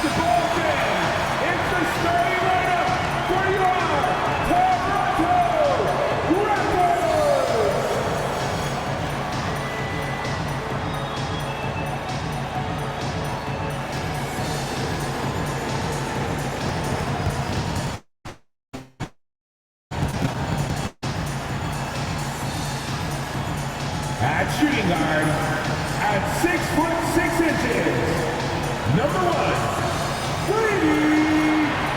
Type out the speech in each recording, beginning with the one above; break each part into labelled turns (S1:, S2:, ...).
S1: basketball fans, it's the starting lineup for your Toronto Raptors. At shooting guard, at 6'6", number 1, Brady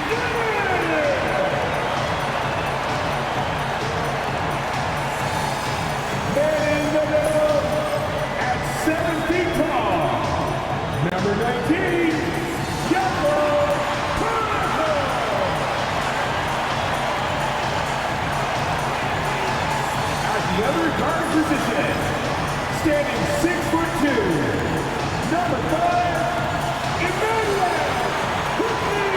S1: Gilbert. Man in the middle, at 7 feet tall, number 19, Jakob Poeltl. At the other guard position, standing 6'2", number 5, Emmanuel Quickly.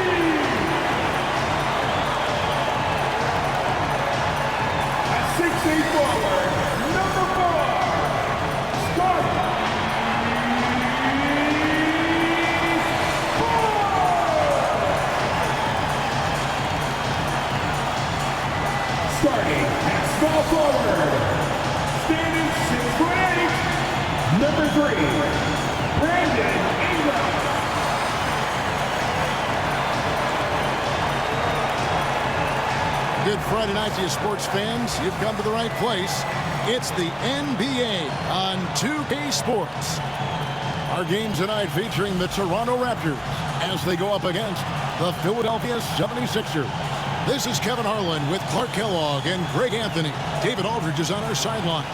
S1: At 6'8" forward, number 4, Scott starting at small forward, standing 6'8", number 3, Brandon Ingram.
S2: Good Friday night to you sports fans. You've come to the right place. It's the NBA on 2K Sports. Our game tonight featuring the Toronto Raptors as they go up against the Philadelphia 76ers. This is Kevin Harlan with Clark Kellogg and Greg Anthony. David Aldridge is on our sideline.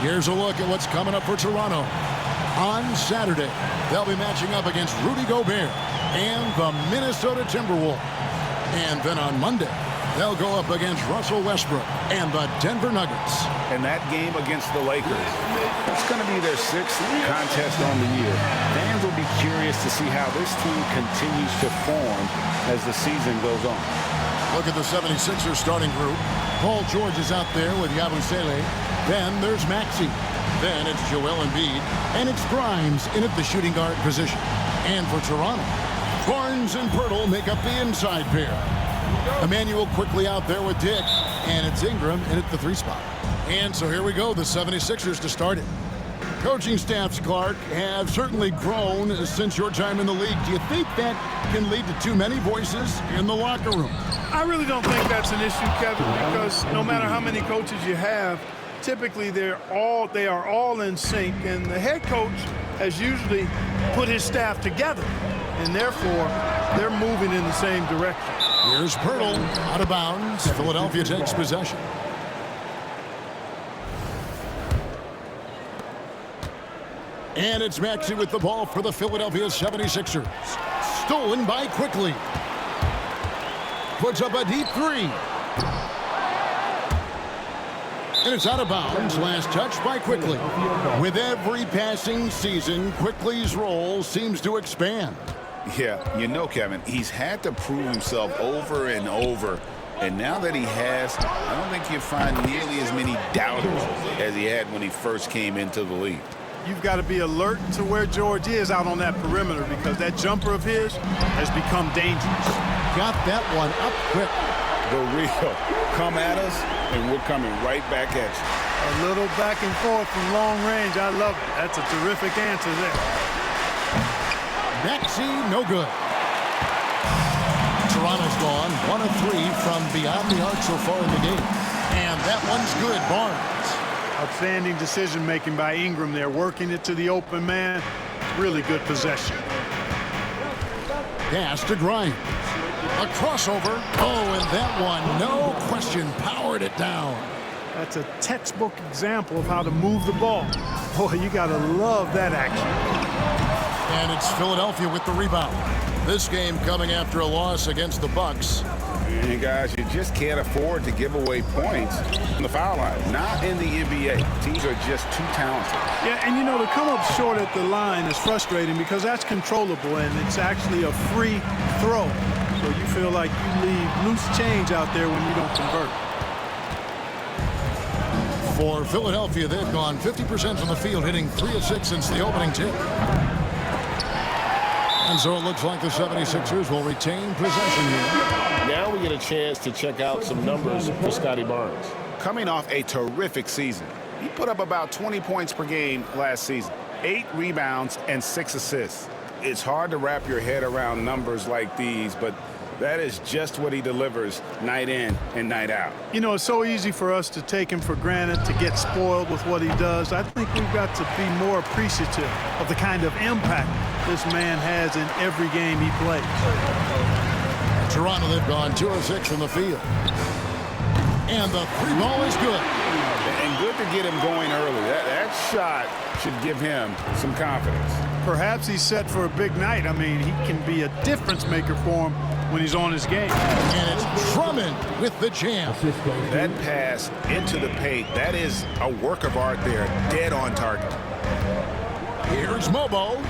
S2: Here's a look at what's coming up for Toronto. On Saturday, they'll be matching up against Rudy Gobert and the Minnesota Timberwolves. And then on Monday, they'll go up against Russell Westbrook and the Denver Nuggets.
S3: And that game against the Lakers, it's going to be their 6th contest on the year. Fans will be curious to see how this team continues to form as the season goes on.
S2: Look at the 76ers starting group. Paul George is out there with Yabusele. Then there's Maxey. Then it's Joel Embiid. And it's Grimes in at the shooting guard position. And for Toronto, Barnes and Poeltl make up the inside pair. Emmanuel quickly out there with Dick. And it's Ingram in at the 3 spot. And so here we go, the 76ers to start it. Coaching staffs, Clark, have certainly grown since your time in the league. Do you think that can lead to too many voices in the locker room?
S4: I really don't think that's an issue, Kevin, because no matter how many coaches you have, typically they are all in sync, and the head coach has usually put his staff together, and therefore they're moving in the same direction.
S2: Here's Poeltl out of bounds. Philadelphia takes possession. And it's Maxey with the ball for the Philadelphia 76ers. Stolen by Quickly. Puts up a deep 3. And it's out of bounds. Last touch by Quickly. With every passing season, Quickly's role seems to expand.
S3: Yeah, you know, Kevin, he's had to prove himself over and over. And now that he has, I don't think you'll find nearly as many doubters as he had when he first came into the league.
S4: You've got to be alert to where George is out on that perimeter, because that jumper of his has become dangerous.
S2: Got that one up quick.
S3: The real. Come at us, and we're coming right back at you.
S4: A little back and forth from long range. I love it. That's a terrific answer there.
S2: Maxey, no good. Toronto's gone 1 of 3 from beyond the arc so far in the game. And that one's good. Barnes.
S4: Outstanding decision-making by Ingram there, working it to the open man. Really good possession.
S2: Pass to Grimes. A crossover. Oh, and that one, no question, powered it down.
S4: That's a textbook example of how to move the ball. Boy, you got to love that action.
S2: And it's Philadelphia with the rebound. This game coming after a loss against the Bucks.
S3: And guys, you just can't afford to give away points in the foul line. Not in the NBA. Teams are just too talented.
S4: Yeah, and you know, to come up short at the line is frustrating because that's controllable and it's actually a free throw. So you feel like you leave loose change out there when you don't convert.
S2: For Philadelphia, they've gone 50% from the field, hitting 3 of 6 since the opening tip. And so it looks like the 76ers will retain possession here.
S5: Now we get a chance to check out some numbers for Scottie Barnes.
S3: Coming off a terrific season, he put up about 20 points per game last season, 8 rebounds and 6 assists. It's hard to wrap your head around numbers like these, but that is just what he delivers night in and night out.
S4: You know, it's so easy for us to take him for granted, to get spoiled with what he does. I think we've got to be more appreciative of the kind of impact this man has in every game he plays.
S2: Toronto, they've gone 2 of 6 from the field. And the 3 ball is good.
S3: And good to get him going early. That shot should give him some confidence.
S4: Perhaps he's set for a big night. I mean, he can be a difference maker for him when he's on his game.
S2: And it's Drummond with the jam.
S3: That pass into the paint, that is a work of art there, dead on target.
S2: Here's Mobo.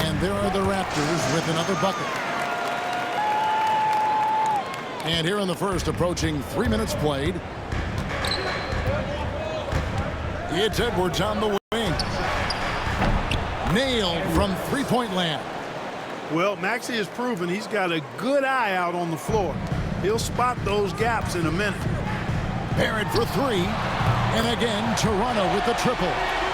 S2: And there are the Raptors with another bucket. And here in the first, approaching 3 minutes played. It's Edwards on the wing. Nailed from three-point land.
S4: Well, Maxey has proven he's got a good eye out on the floor. He'll spot those gaps in a minute.
S2: Barrett for 3. And again, Toronto with the triple.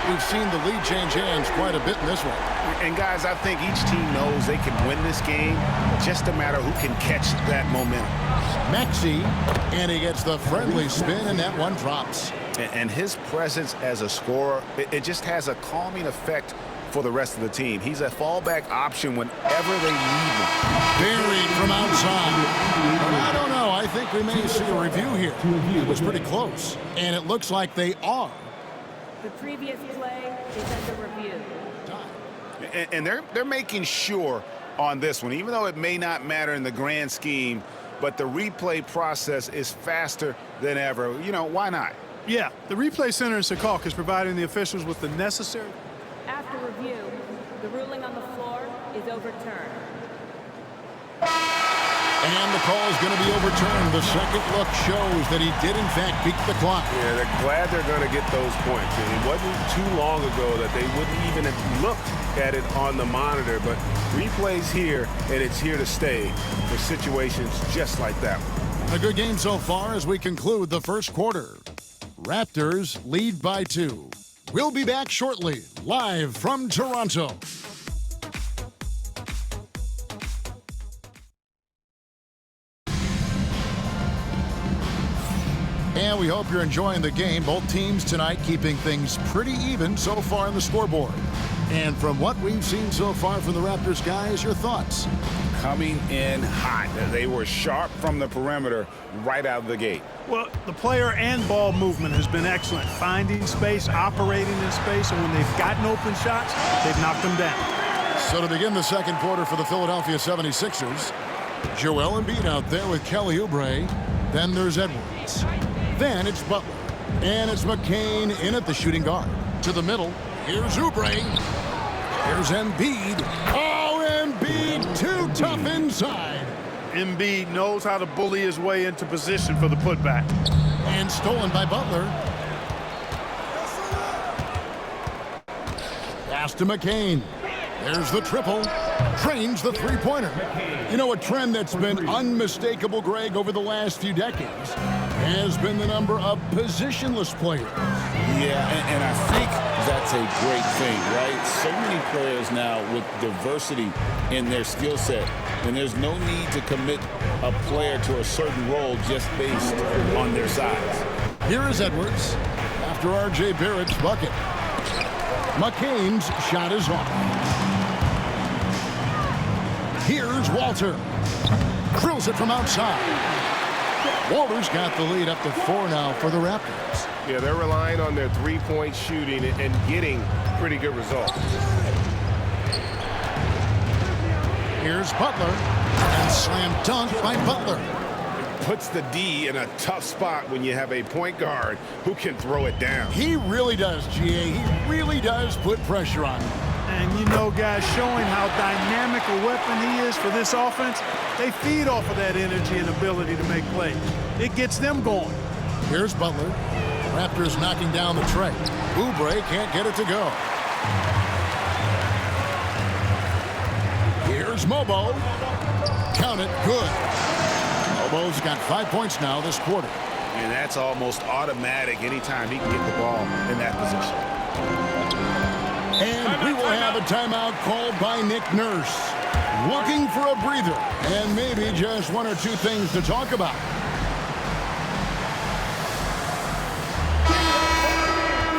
S2: We've seen the lead change hands quite a bit in this one.
S3: And guys, I think each team knows they can win this game. Just a matter who can catch that momentum.
S2: Maxey, and he gets the friendly spin, and that one drops.
S3: And his presence as a scorer, it just has a calming effect for the rest of the team. He's a fallback option whenever they need him.
S2: Buried from outside. But I don't know. I think we may see a review here. It was pretty close. And it looks like they are.
S6: The previous play is under review.
S3: And they're making sure on this one, even though it may not matter in the grand scheme, but the replay process is faster than ever. You know, why not?
S4: Yeah, the replay center in Secaucus is providing the officials with the necessary.
S6: After review, the ruling on the floor is overturned.
S2: And the call is going to be overturned. The second look shows that he did, in fact, beat the clock.
S5: Yeah, they're glad they're going to get those points. And it wasn't too long ago that they wouldn't even have looked at it on the monitor. But replay's here, and it's here to stay for situations just like that one.
S2: A good game so far as we conclude the first quarter. Raptors lead by 2. We'll be back shortly, live from Toronto. And we hope you're enjoying the game. Both teams tonight keeping things pretty even so far on the scoreboard. And from what we've seen so far from the Raptors guys, your thoughts?
S3: Coming in hot. They were sharp from the perimeter right out of the gate.
S4: Well, the player and ball movement has been excellent. Finding space, operating in space, and when they've gotten open shots, they've knocked them down.
S2: So to begin the second quarter for the Philadelphia 76ers, Joel Embiid out there with Kelly Oubre. Then there's Edwards. Then it's Butler. And it's McCain in at the shooting guard. To the middle, here's Oubre. Here's Embiid. Oh, Embiid, too tough inside.
S4: Embiid knows how to bully his way into position for the putback.
S2: And stolen by Butler. Pass to McCain. There's the triple. Drains the three-pointer. You know, a trend that's been unmistakable, Greg, over the last few decades has been the number of positionless players.
S3: Yeah, and I think that's a great thing, right? So many players now with diversity in their skill set, and there's no need to commit a player to a certain role just based on their size.
S2: Here is Edwards after R.J. Barrett's bucket. McCain's shot is off. Here's Walter. Drills it from outside. Walter's got the lead up to 4 now for the Raptors.
S5: Yeah, they're relying on their three-point shooting and getting pretty good results.
S2: Here's Butler. And slam dunk by Butler.
S5: Puts the D in a tough spot when you have a point guard who can throw it down.
S2: He really does, G.A. He really does put pressure on him.
S4: And you know, guys, showing how dynamic a weapon he is for this offense, they feed off of that energy and ability to make plays. It gets them going.
S2: Here's Butler. Raptors knocking down the tray. Oubre can't get it to go. Here's Here's Mobo. Count it. Good. Mobo's got 5 points now this quarter.
S3: And that's almost automatic anytime he can get the ball in that position.
S2: And we will have a timeout called by Nick Nurse. Looking for a breather and maybe just one or two things to talk about.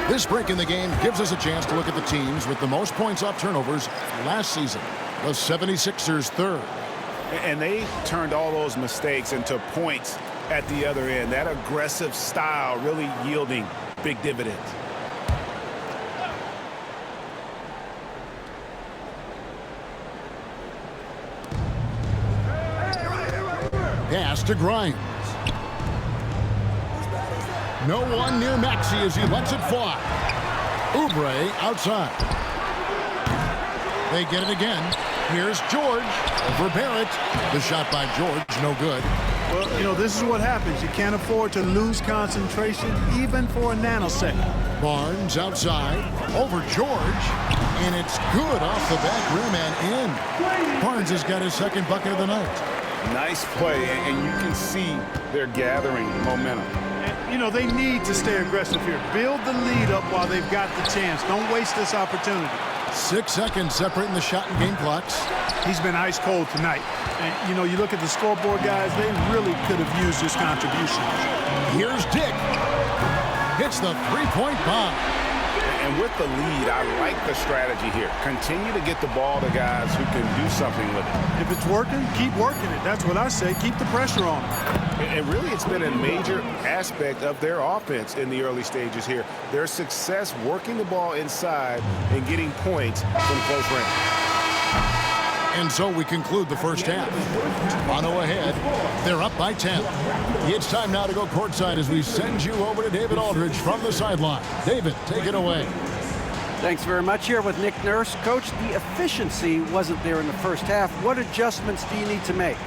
S2: This break in the game gives us a chance to look at the teams with the most points off turnovers last season. The 76ers third.
S3: And they turned all those mistakes into points at the other end. That aggressive style really yielding big dividends.
S2: Pass to Grimes. No one near Maxey as he lets it fly. Oubre outside. They get it again. Here's George over Barrett. The shot by George, no good.
S4: Well, you know, this is what happens. You can't afford to lose concentration even for a nanosecond.
S2: Barnes outside over George. And it's good off the back rim and in. Barnes has got his second bucket of the night.
S3: Nice play, and you can see they're gathering momentum.
S4: You know, they need to stay aggressive here. Build the lead up while they've got the chance. Don't waste this opportunity.
S2: 6 seconds separating the shot and game clocks.
S4: He's been ice cold tonight. And, you know, you look at the scoreboard, guys, they really could have used his contribution.
S2: Here's Dick. Hits the three-point bomb.
S3: And with the lead, I like the strategy here. Continue to get the ball to guys who can do something with it.
S4: If it's working, keep working it. That's what I say. Keep the pressure on them.
S3: And really, it's been a major aspect of their offense in the early stages here. Their success working the ball inside and getting points from close range.
S2: And so we conclude the first half. Toronto ahead. They're up by 10. It's time now to go courtside as we send you over to David Aldridge from the sideline. David, take it away.
S7: Thanks very much. Here with Nick Nurse. Coach, the efficiency wasn't there in the first half. What adjustments do you need to make?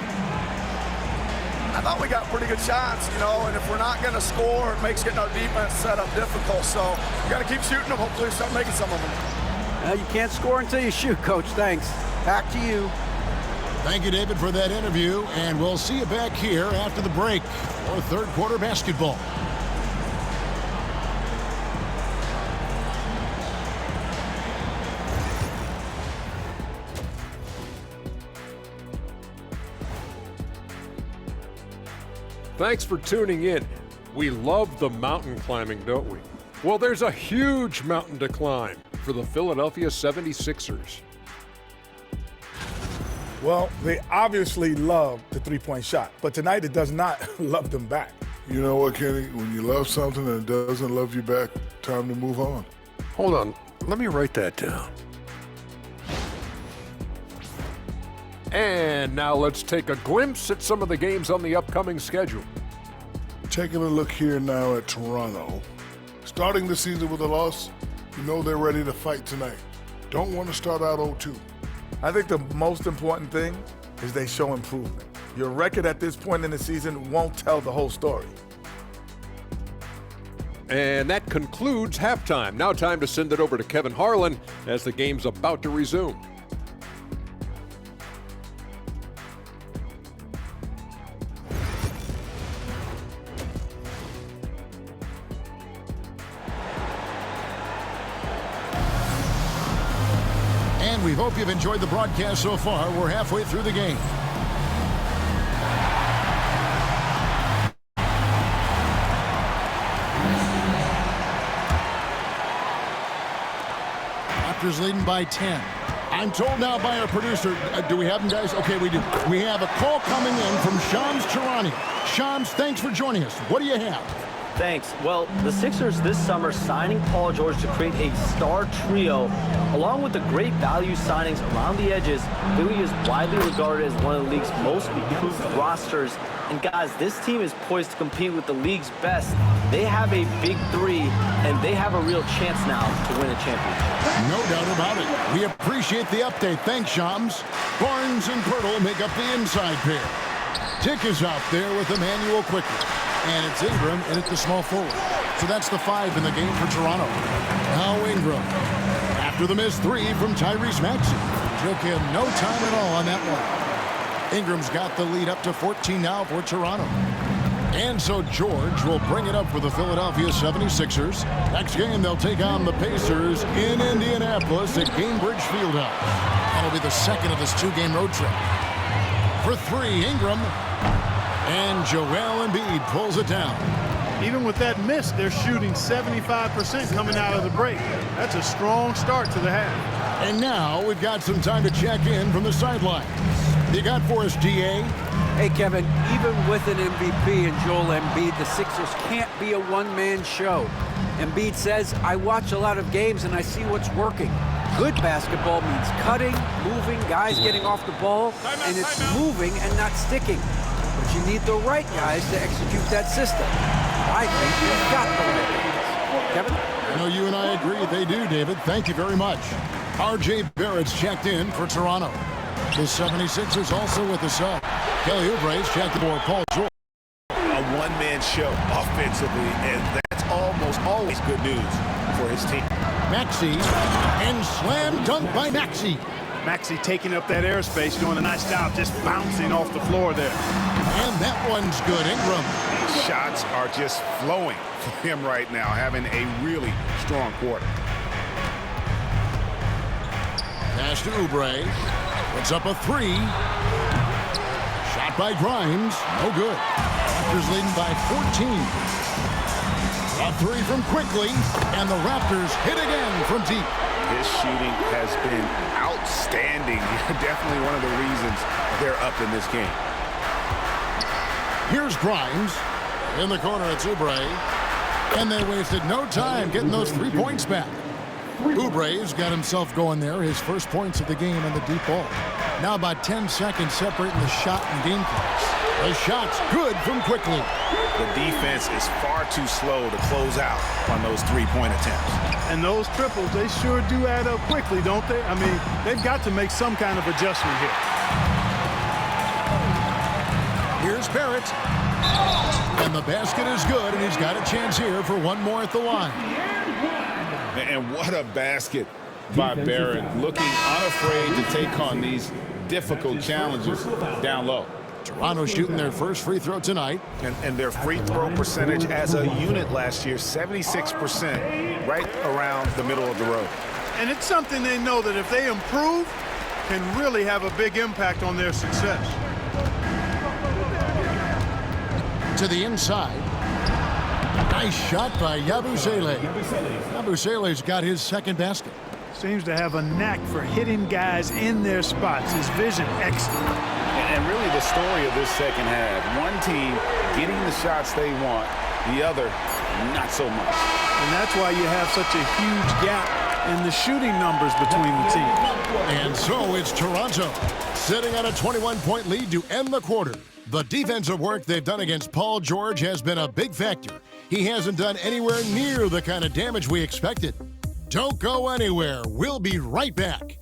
S8: I thought we got pretty good shots, you know, and if we're not going to score, it makes getting our defense set up difficult. So we got to keep shooting them. Hopefully start making some of them.
S7: You can't score until you shoot, Coach. Thanks. Back to you.
S2: Thank you, David, for that interview, and we'll see you back here after the break for third quarter basketball.
S9: Thanks for tuning in. We love the mountain climbing, don't we? Well, there's a huge mountain to climb for the Philadelphia 76ers.
S1: Well, they obviously love the three-point shot, but tonight it does not love them back.
S10: You know what, Kenny? When you love something and it doesn't love you back, time to move on.
S9: Hold on, let me write that down. And now let's take a glimpse at some of the games on the upcoming schedule.
S10: Taking a look here now at Toronto. Starting the season with a loss, you know they're ready to fight tonight. Don't want to start out 0-2.
S1: I think the most important thing is they show improvement. Your record at this point in the season won't tell the whole story.
S9: And that concludes halftime. Now time to send it over to Kevin Harlan as the game's about to resume.
S2: We hope you've enjoyed the broadcast so far. We're halfway through the game. Raptors leading by 10. I'm told now by our producer, do we have them, guys? Okay, we do. We have a call coming in from Shams Charania. Shams, thanks for joining us. What do you have?
S11: Thanks. Well, the Sixers this summer signing Paul George to create a star trio, along with the great value signings around the edges. Philly is widely regarded as one of the league's most improved rosters. And guys, this team is poised to compete with the league's best. They have a big three, and they have a real chance now to win a championship.
S2: No doubt about it. We appreciate the update. Thanks, Shams. Barnes and Pirtle make up the inside pair. Tick is out there with Emmanuel Quickly. And it's Ingram in at the small forward. So that's the 5 in the game for Toronto. Now Ingram. After the missed 3 from Tyrese Maxey. Took him no time at all on that one. Ingram's got the lead up to 14 now for Toronto. And so George will bring it up for the Philadelphia 76ers. Next game, they'll take on the Pacers in Indianapolis at Gainbridge Fieldhouse. That'll be the second of this two-game road trip. For three, Ingram. And Joel Embiid pulls it down.
S4: Even with that miss, they're shooting 75% coming out of the break. That's a strong start to the half.
S2: And now we've got some time to check in from the sidelines. You got for us, DA?
S7: Hey, Kevin, even with an MVP and Joel Embiid, the Sixers can't be a one-man show. Embiid says, I watch a lot of games and I see what's working. Good basketball means cutting, moving, guys getting off the ball, and it's moving and not sticking. But you need the right guys to execute that system. I think they've got the right guys. Kevin?
S2: I know you and I agree they do, David. Thank you very much. R.J. Barrett's checked in for Toronto. The 76ers also with the sub. Kelly Oubre's checked for Paul George.
S3: A one-man show offensively, and that's almost always good news for his team.
S2: Maxey, and slam dunk by Maxey.
S4: Maxey taking up that airspace, doing a nice job just bouncing off the floor there.
S2: And that one's good. Ingram.
S3: These shots are just flowing for him right now, having a really strong quarter.
S2: Pass to Oubre. Puts up a three. Shot by Grimes. No good. Raptors leading by 14. A three from Quickly. And the Raptors hit again from deep.
S3: His shooting has been outstanding. Definitely one of the reasons they're up in this game.
S2: Here's Grimes. In the corner, it's Oubre. And they wasted no time getting those 3 points back. Oubre's got himself going there. His first points of the game on the deep ball. Now about 10 seconds separating the shot and game clocks. The shot's good from Quickly.
S3: The defense is far too slow to close out on those three-point attempts.
S4: And those triples, they sure do add up quickly, don't they? I mean, they've got to make some kind of adjustment here.
S2: Here's Barrett. And the basket is good, and he's got a chance here for one more at the line.
S3: And what a basket by Barrett, looking unafraid to take on these difficult challenges down low.
S2: Toronto shooting their first free throw tonight.
S3: And their free throw percentage as a unit last year, 76%, right around the middle of the road.
S4: And it's something they know that if they improve, can really have a big impact on their success.
S2: To the inside. Nice shot by Yabusele. Yabusele's got his second basket.
S4: Seems to have a knack for hitting guys in their spots. His vision excellent.
S3: And really the story of this second half, one team getting the shots they want, the other not so much.
S4: And that's why you have such a huge gap in the shooting numbers between the teams.
S2: And so it's Toronto sitting on a 21-point lead to end the quarter. The defensive work they've done against Paul George has been a big factor. He hasn't done anywhere near the kind of damage we expected. Don't go anywhere. We'll be right back.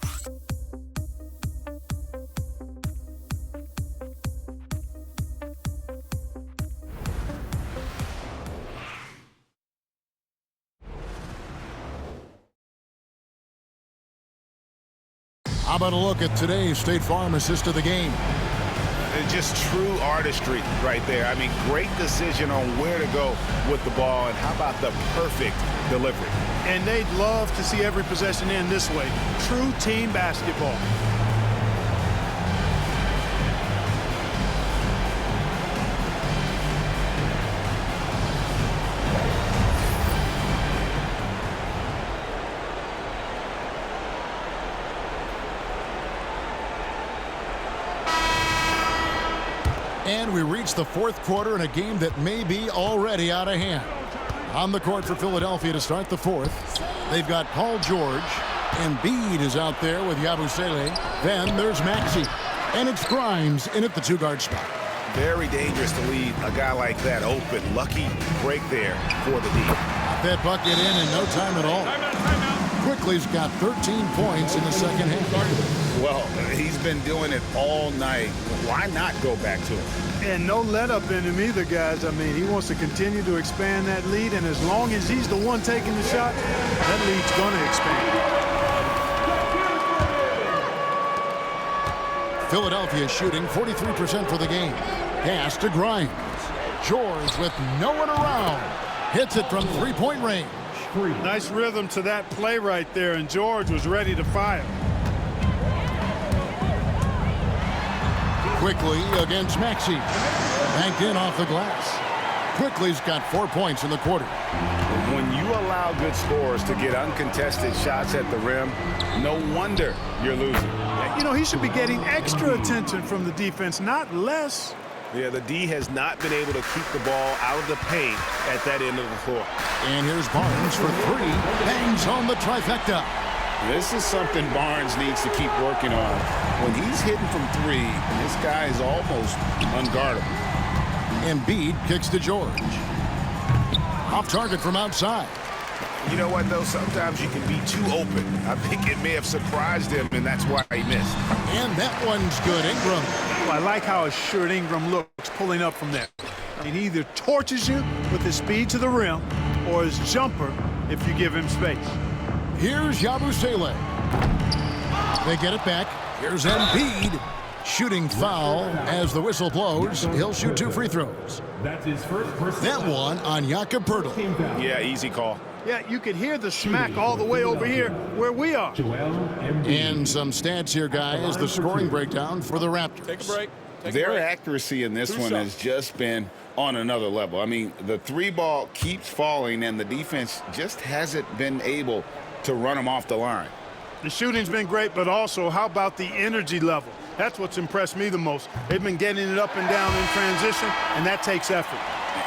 S2: How about a look at today's State Farm assist of the game?
S3: Just true artistry right there. I mean, great decision on where to go with the ball, and how about the perfect delivery?
S4: And they'd love to see every possession end this way. True team basketball.
S2: And we reach the fourth quarter in a game that may be already out of hand. On the court for Philadelphia to start the fourth, they've got Paul George. Embiid is out there with Yabusele. Then there's Maxey. And it's Grimes in at the two-guard spot.
S3: Very dangerous to leave a guy like that open. Lucky break there for the D.
S2: That bucket in no time at all. Quickly's got 13 points in the second half.
S3: Well, he's been doing it all night. Why not go back to him?
S4: And no let-up in him either, guys. I mean, he wants to continue to expand that lead, and as long as he's the one taking the shot, that lead's going to expand.
S2: Philadelphia shooting 43% for the game. Pass to Grimes. George with no one around. Hits it from three-point range.
S4: Nice rhythm to that play right there, and George was ready to fire.
S2: Quickly against Maxey. Banked in off the glass. Quickly's got 4 points in the quarter.
S3: When you allow good scorers to get uncontested shots at the rim, no wonder you're losing.
S4: You know, he should be getting extra attention from the defense, not less.
S5: Yeah, the D has not been able to keep the ball out of the paint at that end of the floor.
S2: And here's Barnes for three. Bangs home the trifecta.
S3: This is something Barnes needs to keep working on. When he's hitting from three, this guy is almost unguardable.
S2: Embiid kicks to George. Off target from outside.
S3: You know what, though? Sometimes you can be too open. I think it may have surprised him, and that's why he missed.
S2: And that one's good. Ingram.
S4: Well, I like how assured Ingram looks pulling up from there. I mean, he either torches you with his speed to the rim or his jumper if you give him space.
S2: Here's Yabusele. They get it back. Here's Embiid. Shooting foul as the whistle blows. He'll shoot 2 free throws.
S12: That's his first
S2: that one on Jakob Poeltl.
S3: Yeah, easy call.
S4: Yeah, you could hear the smack all the way over here where we are.
S2: And some stats here, guys. The scoring breakdown for the Raptors.
S9: Take a break.
S3: Their accuracy in this one has just been on another level. I mean, the three ball keeps falling, and the defense just hasn't been able to run them off the line.
S4: The shooting's been great, but also how about the energy level? That's what's impressed me the most. They've been getting it up and down in transition, and that takes effort.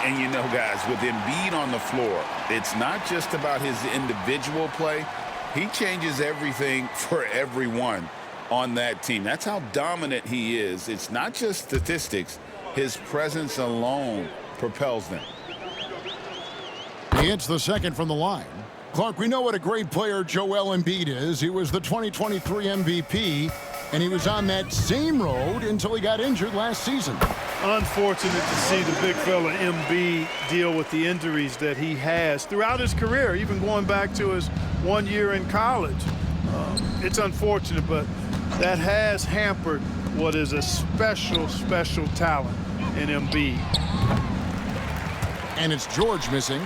S3: And you know, guys, with Embiid on the floor, it's not just about his individual play. He changes everything for everyone on that team. That's how dominant he is. It's not just statistics. His presence alone propels them.
S2: He hits the second from the line. Clark, we know what a great player Joel Embiid is. He was the 2023 MVP, and he was on that same road until he got injured last season.
S4: Unfortunate to see the big fella Embiid deal with the injuries that he has throughout his career, even going back to his 1 year in college. It's unfortunate, but that has hampered what is a special, special talent in Embiid.
S2: And it's George missing.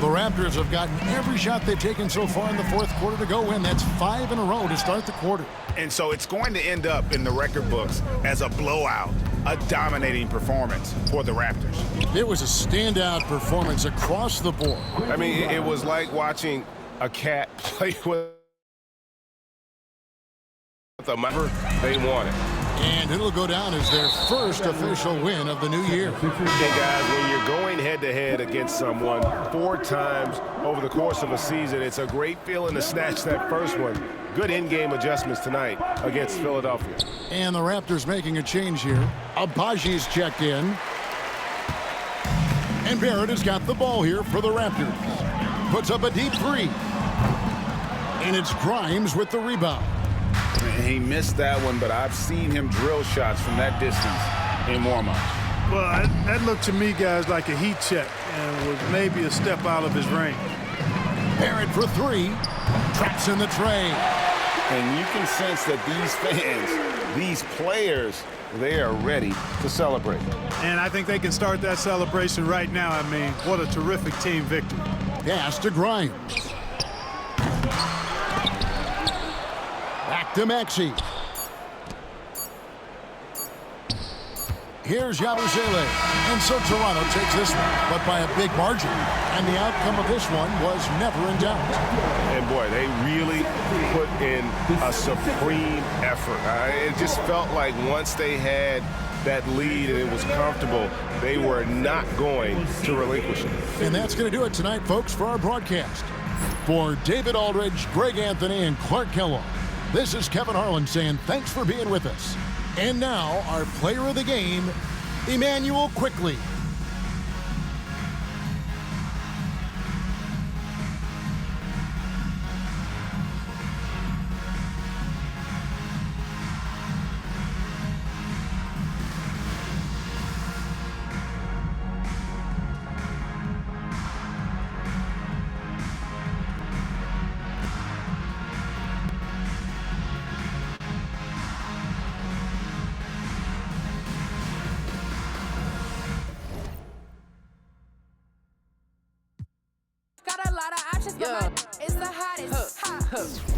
S2: The Raptors have gotten every shot they've taken so far in the fourth quarter to go win. That's 5 in a row to start the quarter.
S3: And so it's going to end up in the record books as a blowout, a dominating performance for the Raptors.
S2: It was a standout performance across the board.
S5: I mean, it was like watching a cat play with the member they wanted.
S2: And it'll go down as their first official win of the new year.
S5: Hey, guys, when you're going head-to-head against someone 4 times over the course of a season, it's a great feeling to snatch that first one. Good in-game adjustments tonight against Philadelphia.
S2: And the Raptors making a change here. Abaji's checked in. And Barrett has got the ball here for the Raptors. Puts up a deep three. And it's Grimes with the rebound.
S3: He missed that one, but I've seen him drill shots from that distance in warm-ups.
S4: Well, that looked to me, guys, like a heat check and was maybe a step out of his range.
S2: Barrett for 3. Traps in the tray.
S3: And you can sense that these fans, these players, they are ready to celebrate.
S4: And I think they can start that celebration right now. I mean, what a terrific team victory.
S2: Pass to Grimes. Back to Maxey. Here's Yabusele. And so Toronto takes this one, but by a big margin. And the outcome of this one was never in doubt.
S5: And boy, they really put in a supreme effort. It just felt like once they had that lead and it was comfortable, they were not going to relinquish it.
S2: And that's going to do it tonight, folks, for our broadcast. For David Aldridge, Greg Anthony, and Clark Kellogg, this is Kevin Harlan saying thanks for being with us. And now, our player of the game, Emmanuel Quickley.
S12: lot of options, but my is the hottest.